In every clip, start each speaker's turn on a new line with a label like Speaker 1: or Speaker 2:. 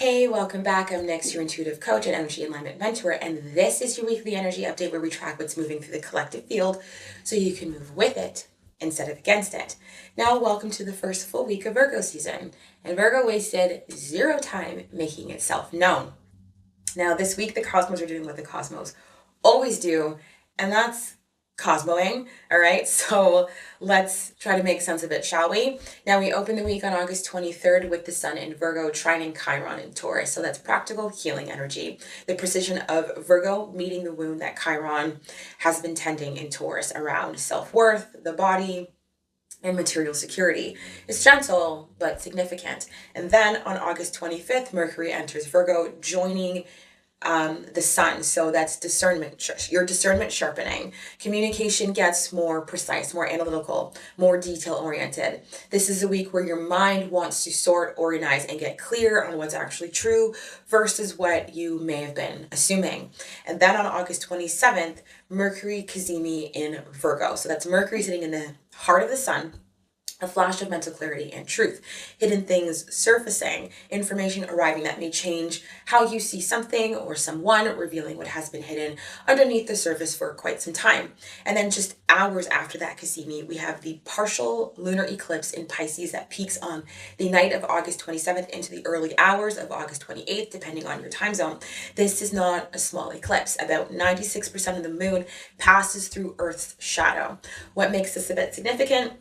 Speaker 1: Hey, welcome back. I'm Nyx, your intuitive coach and energy alignment mentor, and this is your weekly energy update where we track what's moving through the collective field so you can move with it instead of against it. Now, welcome to the first full week of Virgo season, and Virgo wasted zero time making itself known. Now, this week, the cosmos are doing what the cosmos always do, and that's cosmoing. All right, so let's try to make sense of it, shall we? Now, we open the week on August 23rd with the sun in Virgo, trining Chiron in Taurus. So that's practical healing energy. The precision of Virgo meeting the wound that Chiron has been tending in Taurus around self-worth, the body, and material security. It's gentle but significant. And then on August 25th, Mercury enters Virgo, joining the sun. So that's discernment, your discernment sharpening. Communication gets more precise, more analytical, more detail oriented. This is a week where your mind wants to sort, organize, and get clear on what's actually true versus what you may have been assuming. And then on August 27th, Mercury Cazimi in Virgo. So that's Mercury sitting in the heart of the sun. A flash of mental clarity and truth, hidden things surfacing, information arriving that may change how you see something or someone, revealing what has been hidden underneath the surface for quite some time. And then just hours after that Cazimi, we have the partial lunar eclipse in Pisces that peaks on the night of August 27th into the early hours of August 28th, depending on your time zone. This is not a small eclipse. About 96% of the moon passes through Earth's shadow. What makes this a bit significant?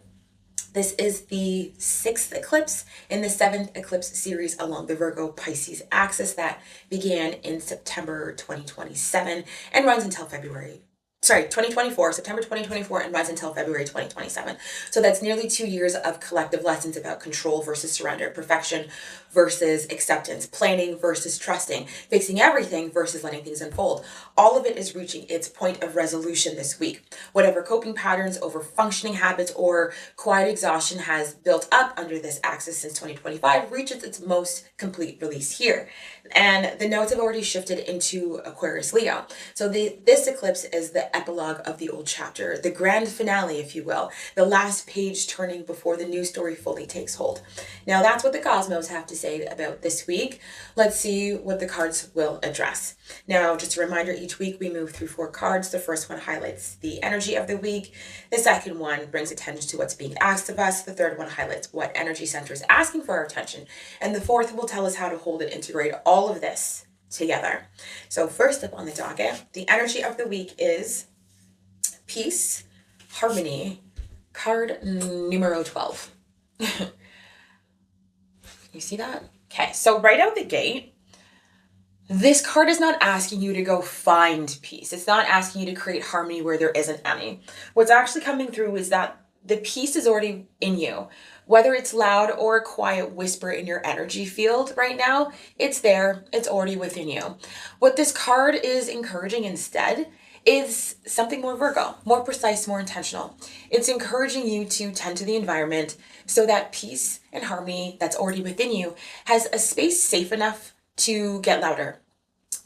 Speaker 1: This is the 6th eclipse in the 7th eclipse series along the Virgo-Pisces axis that began in September 2027 and runs until September 2024, and runs until February 2027. So that's nearly 2 years of collective lessons about control versus surrender, perfection versus acceptance, planning versus trusting, fixing everything versus letting things unfold. All of it is reaching its point of resolution this week. Whatever coping patterns, over-functioning habits, or quiet exhaustion has built up under this axis since 2025 reaches its most complete release here. And the nodes have already shifted into Aquarius Leo. So this eclipse is the epilogue of the old chapter, the grand finale, if you will, the last page turning before the new story fully takes hold. Now, that's what the cosmos have to say about this week. Let's see what the cards will address. Now, just a reminder, each week we move through 4 cards. The first one highlights the energy of the week. The second one brings attention to what's being asked of us. The third one highlights what energy center is asking for our attention. And the fourth will tell us how to hold and integrate all of this together. So first up on the docket, the energy of the week is peace, harmony, card numero 12. You see that? Okay, so right out the gate, this card is not asking you to go find peace. It's not asking you to create harmony where there isn't any. What's actually coming through is that the peace is already in you. Whether it's loud or a quiet whisper in your energy field right now, it's there. It's already within you. What this card is encouraging instead is something more Virgo, more precise, more intentional. It's encouraging you to tend to the environment so that peace and harmony that's already within you has a space safe enough to get louder.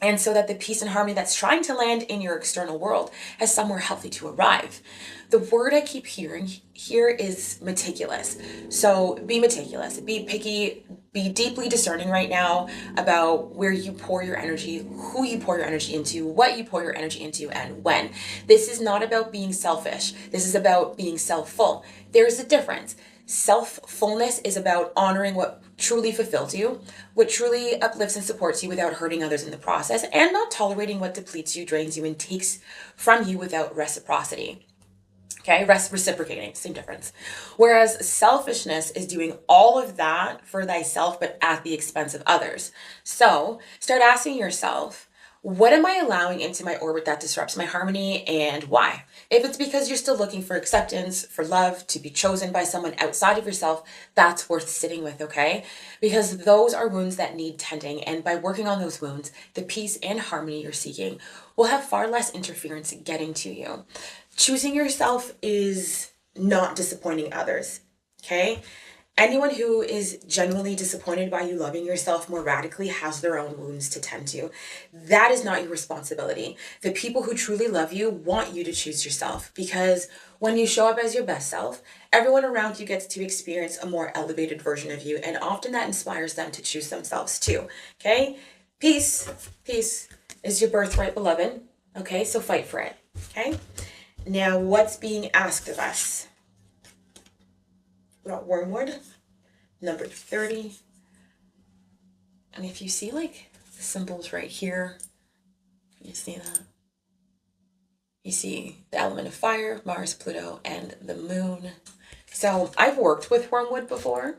Speaker 1: And so that the peace and harmony that's trying to land in your external world has somewhere healthy to arrive. The word I keep hearing here is meticulous. So be meticulous, be picky, be deeply discerning right now about where you pour your energy, who you pour your energy into, what you pour your energy into, and when. This is not about being selfish. This is about being self-full. There's a difference. Self-fullness is about honoring what truly fulfills you, what truly uplifts and supports you without hurting others in the process, and not tolerating what depletes you, drains you, and takes from you without reciprocity. Okay, reciprocating, same difference. Whereas selfishness is doing all of that for thyself, but at the expense of others. So start asking yourself, what am I allowing into my orbit that disrupts my harmony, and why? If it's because you're still looking for acceptance, for love, to be chosen by someone outside of yourself, that's worth sitting with, okay? Because those are wounds that need tending, and by working on those wounds, the peace and harmony you're seeking will have far less interference getting to you. Choosing yourself is not disappointing others, okay? Anyone who is genuinely disappointed by you loving yourself more radically has their own wounds to tend to. That is not your responsibility. The people who truly love you want you to choose yourself, because when you show up as your best self, everyone around you gets to experience a more elevated version of you, and often that inspires them to choose themselves too. Okay? Peace. Peace is your birthright, beloved. Okay? So fight for it. Okay? Now, what's being asked of us? We got Wormwood, number 30. And if you see like the symbols right here, can you see that? You see the element of fire, Mars, Pluto, and the moon. So I've worked with Wormwood before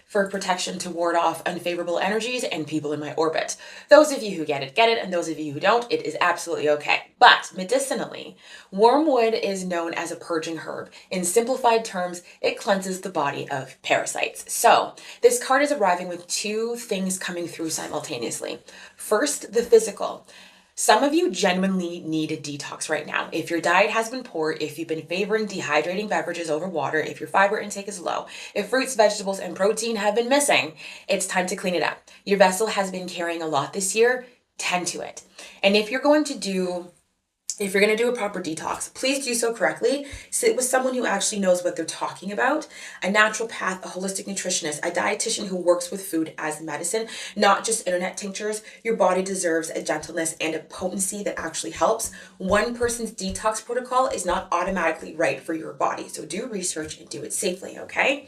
Speaker 1: for protection to ward off unfavorable energies and people in my orbit. Those of you who get it, and those of you who don't, it is absolutely okay. But medicinally, Wormwood is known as a purging herb. In simplified terms, it cleanses the body of parasites. So this card is arriving with two things coming through simultaneously. First, the physical. Some of you genuinely need a detox right now. If your diet has been poor, if you've been favoring dehydrating beverages over water, if your fiber intake is low, if fruits, vegetables, and protein have been missing, it's time to clean it up. Your vessel has been carrying a lot this year. Tend to it. And if you're going to do a proper detox, please do so correctly. Sit with someone who actually knows what they're talking about, a naturopath, a holistic nutritionist, a dietitian who works with food as medicine, not just internet tinctures. Your body deserves a gentleness and a potency that actually helps. One person's detox protocol is not automatically right for your body, so do research and do it safely, okay?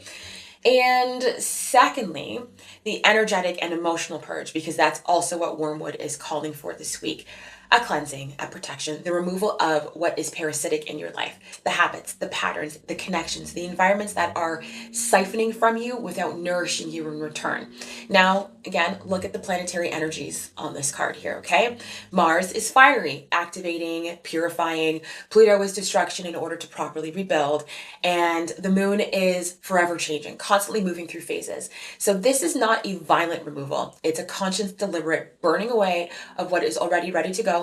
Speaker 1: And secondly, the energetic and emotional purge, because that's also what Wormwood is calling for this week. A cleansing, a protection, the removal of what is parasitic in your life, the habits, the patterns, the connections, the environments that are siphoning from you without nourishing you in return. Now, again, look at the planetary energies on this card here, okay? Mars is fiery, activating, purifying. Pluto is destruction in order to properly rebuild. And the moon is forever changing, constantly moving through phases. So this is not a violent removal. It's a conscious, deliberate burning away of what is already ready to go.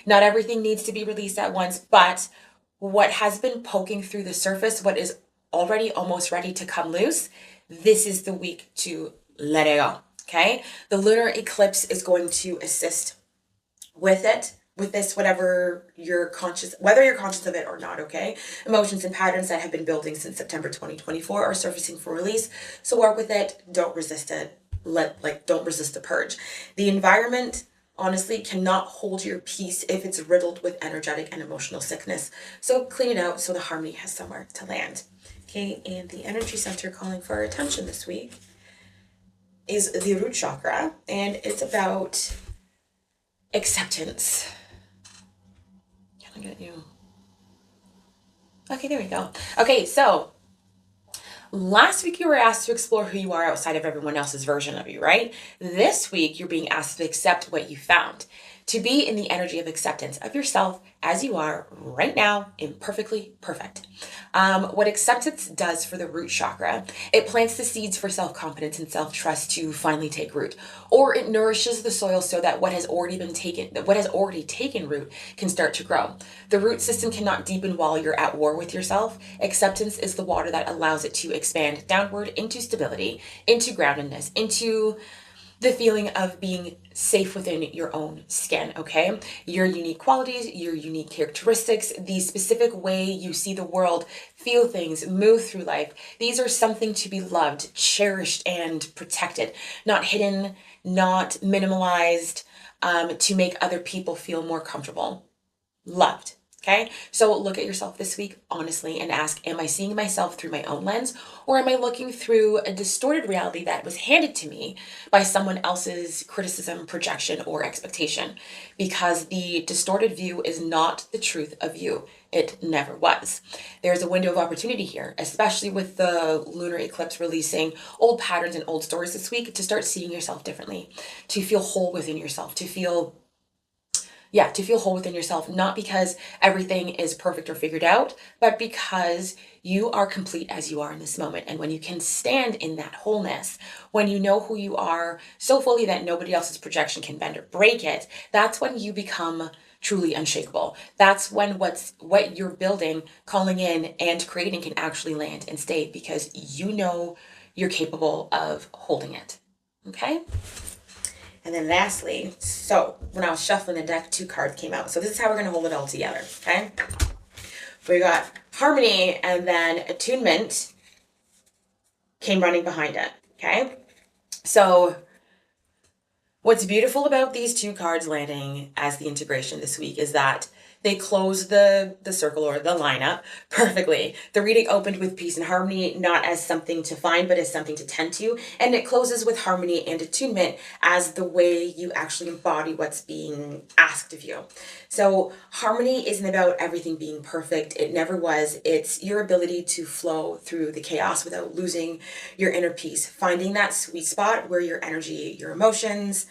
Speaker 1: Not everything needs to be released at once, but what has been poking through the surface, what is already almost ready to come loose, this is the week to let it go, okay? The lunar eclipse is going to assist with it, with this, whether you're conscious of it or not, okay? Emotions and patterns that have been building since September 2024 are surfacing for release, so work with it, don't resist it, don't resist the purge. The environment honestly cannot hold your peace if it's riddled with energetic and emotional sickness. So clean it out so the harmony has somewhere to land. Okay, and the energy center calling for our attention this week is the Root Chakra, and it's about acceptance. Can I get you? Okay, there we go. Okay, so last week you were asked to explore who you are outside of everyone else's version of you, right? This week you're being asked to accept what you found, to be in the energy of acceptance of yourself as you are right now, imperfectly perfect. What acceptance does for the root chakra, it plants the seeds for self-confidence and self-trust to finally take root, or it nourishes the soil so that what has already taken root can start to grow. The root system cannot deepen while you're at war with yourself. Acceptance is the water that allows it to expand downward into stability, into groundedness, into the feeling of being safe within your own skin, okay? Your unique qualities, your unique characteristics, the specific way you see the world, feel things, move through life. These are something to be loved, cherished, and protected, not hidden, not minimalized, to make other people feel more comfortable. Loved. Okay, so look at yourself this week honestly and ask, am I seeing myself through my own lens, or am I looking through a distorted reality that was handed to me by someone else's criticism, projection, or expectation? Because the distorted view is not the truth of you. It never was. There's a window of opportunity here, especially with the lunar eclipse releasing old patterns and old stories this week, to start seeing yourself differently, to feel whole within yourself, to feel whole within yourself, not because everything is perfect or figured out, but because you are complete as you are in this moment. And when you can stand in that wholeness, when you know who you are so fully that nobody else's projection can bend or break it, that's when you become truly unshakable. That's when what you're building, calling in, and creating can actually land and stay, because you know you're capable of holding it. Okay? And then lastly, so when I was shuffling the deck, 2 cards came out. So this is how we're going to hold it all together. Okay? We got Harmony, and then Attunement came running behind it. Okay? So what's beautiful about these 2 cards landing as the integration this week is that they close the circle or the lineup perfectly. The reading opened with peace and harmony, not as something to find, but as something to tend to. And it closes with harmony and attunement as the way you actually embody what's being asked of you. So harmony isn't about everything being perfect. It never was. It's your ability to flow through the chaos without losing your inner peace, finding that sweet spot where your energy, your emotions,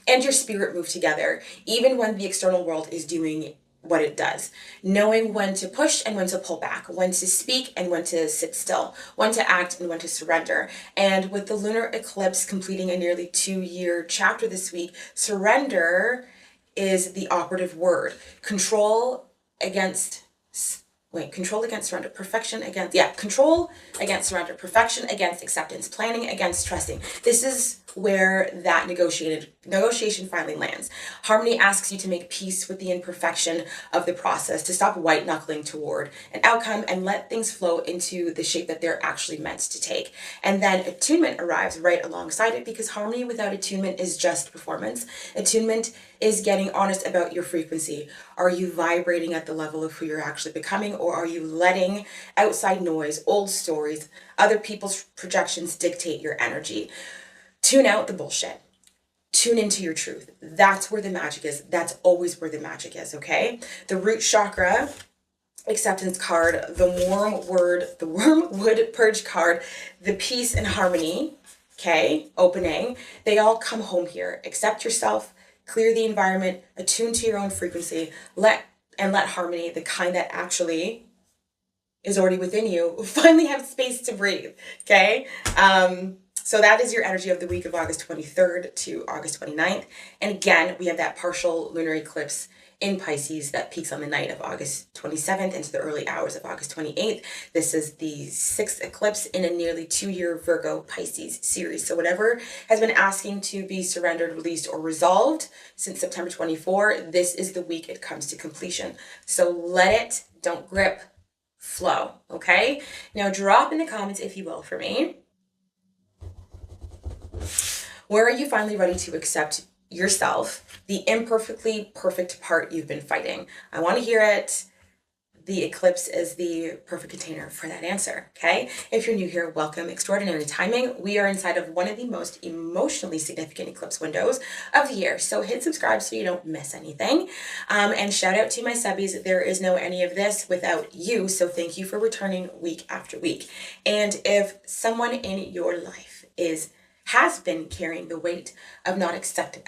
Speaker 1: and your spirit move together, even when the external world is doing what it does. Knowing when to push and when to pull back, when to speak and when to sit still, when to act and when to surrender. And with the lunar eclipse completing a nearly 2-year chapter this week, surrender is the operative word. Control against surrender, control against surrender, perfection against acceptance, planning against trusting. This is where that negotiation finally lands. Harmony asks you to make peace with the imperfection of the process, to stop white knuckling toward an outcome and let things flow into the shape that they're actually meant to take. And then attunement arrives right alongside it, because harmony without attunement is just performance. Attunement is getting honest about your frequency. Are you vibrating at the level of who you're actually becoming, or are you letting outside noise, old stories, other people's projections dictate your energy? Tune out the bullshit. Tune into your truth. That's where the magic is. That's always where the magic is, okay? The Root Chakra acceptance card, the Wormwood purge card, the peace and harmony, okay, opening, they all come home here. Accept yourself, clear the environment, attune to your own frequency, let harmony, the kind that actually is already within you, finally have space to breathe, okay? So that is your energy of the week of August 23rd to August 29th. And again, we have that partial lunar eclipse in Pisces that peaks on the night of August 27th into the early hours of August 28th. This is the 6th eclipse in a nearly 2-year Virgo Pisces series. So whatever has been asking to be surrendered, released, or resolved since September 24, this is the week it comes to completion. So let it, don't grip, flow, okay? Now drop in the comments, if you will, for me. Where are you finally ready to accept yourself, the imperfectly perfect part you've been fighting? I want to hear it. The eclipse is the perfect container for that answer, okay? If you're new here, welcome. Extraordinary timing. We are inside of one of the most emotionally significant eclipse windows of the year. So hit subscribe so you don't miss anything. And shout out to my subbies. There is no any of this without you. So thank you for returning week after week. And if someone in your life has been carrying the weight of not accepting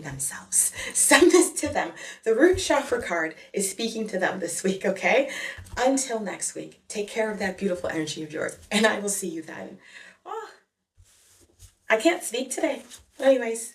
Speaker 1: themselves, send this to them. The Root Chakra card is speaking to them this week, okay? Until next week, take care of that beautiful energy of yours, and I will see you then. Oh, I can't speak today. Anyways.